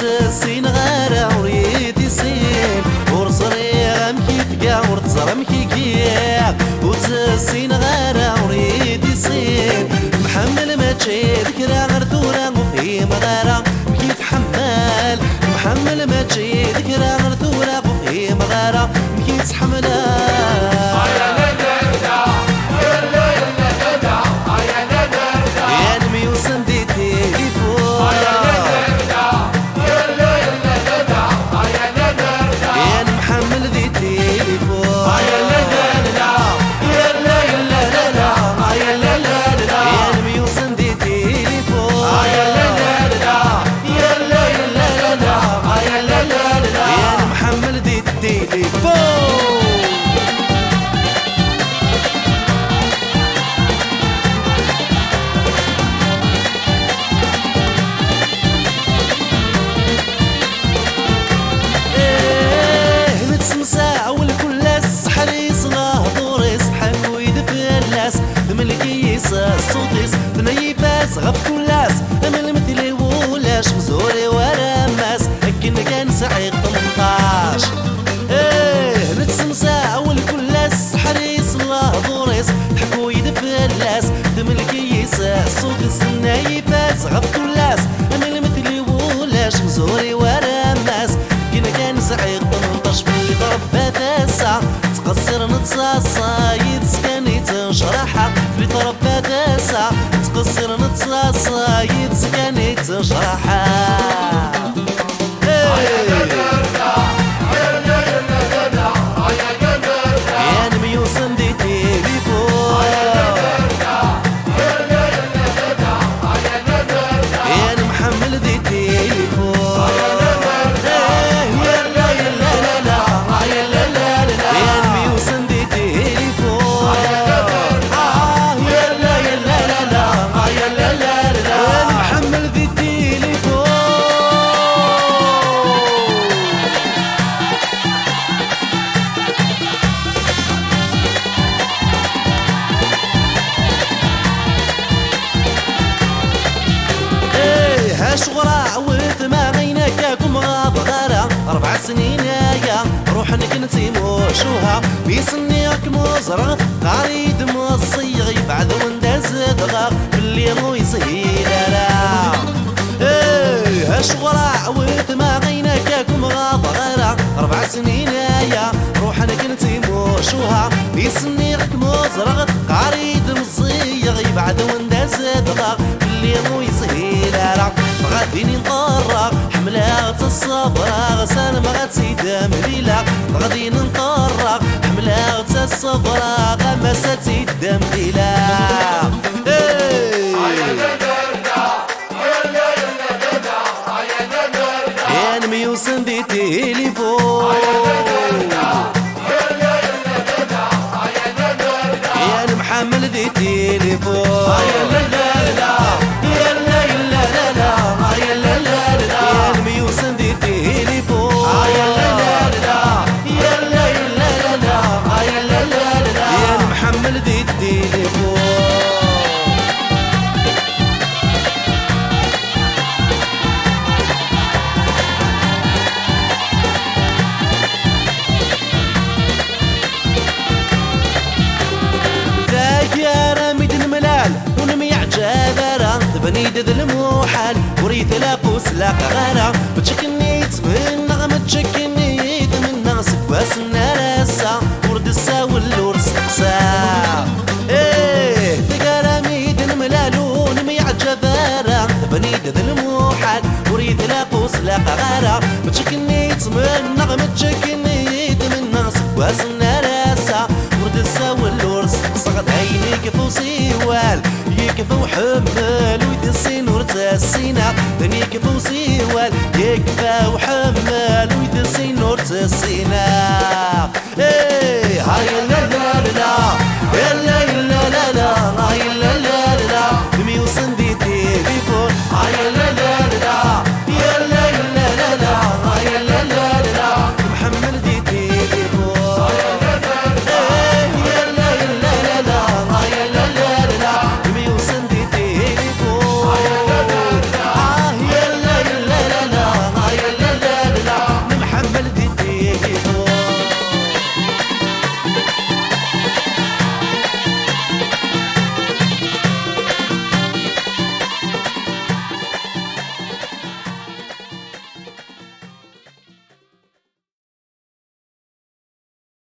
وتسين غارة وريد يسين ورصريغ مكيفكا ورتصرم كيكيا وتسين غارة وريد يسين محمل ما تشيدك راه غير ثورة وفي مغارة مكيف حمال محمل ما تشيدك راه غير ثورة وفي مغارة مكيف حملها الصوتيس ثني باس غف كلاس انا المثلي ولاش مزوري ورا ماس لكن كان سعيد 18 نتسمسا اول كلاس حريص الله ضوريس تحكو يدف اللاس تملكيس الصوتيس ثني باس غف كلاس انا المثلي ولاش مزوري ورا ماس لكن كان سعيد 18 باللي ضرب تاسع تقصر نتصاصا يتسكني تشرحها في ضرب تاسع تقصر نتصاصا يتسكني تشرحها يا نمي وصندي تليفون يا نمحمل دي تليفون شغرا وثما غيناكاكم غابغارة 4 سنين يا روح نكنتي موشوها بيسنيك مزرغ قريد مصيغي بعد ونداز دغاغ بالليل ويسهيل لا شغرا وثما غيناكاكم غابغارة 4 سنين يا روح نكنتي موشوها بيسنيك مزرغ قريد مصيغي بعد ونداز دغاغ بالليل ويسهيل لا غاديني نقرر حملة الصبر غسان ما غتسيد مليلة غادي نقرر حملة الصبر غمسة سيد مليلة يا نمي وصندي تليفون يا نمحمل دي تليفون بنيد ذا الموحل وريت لاقوس لا غارة بتشكنيت من نغمة تشكنيت من ناصك واسنا راسا ورد الساول ورس قسا تقراميد الملالون ميعجب ذارة بنيد ذا الموحل وريت لاقوس لا غارة بتشكنيت من نغمة تشكنيت من ناصك واسنا راسا ورد الساول ورس قسا عينيك فوسيوال يكفى وحمل ويدسين ورتسينا دنيا كفى وسيوال يكفى وحمل ويدسين ورتسينا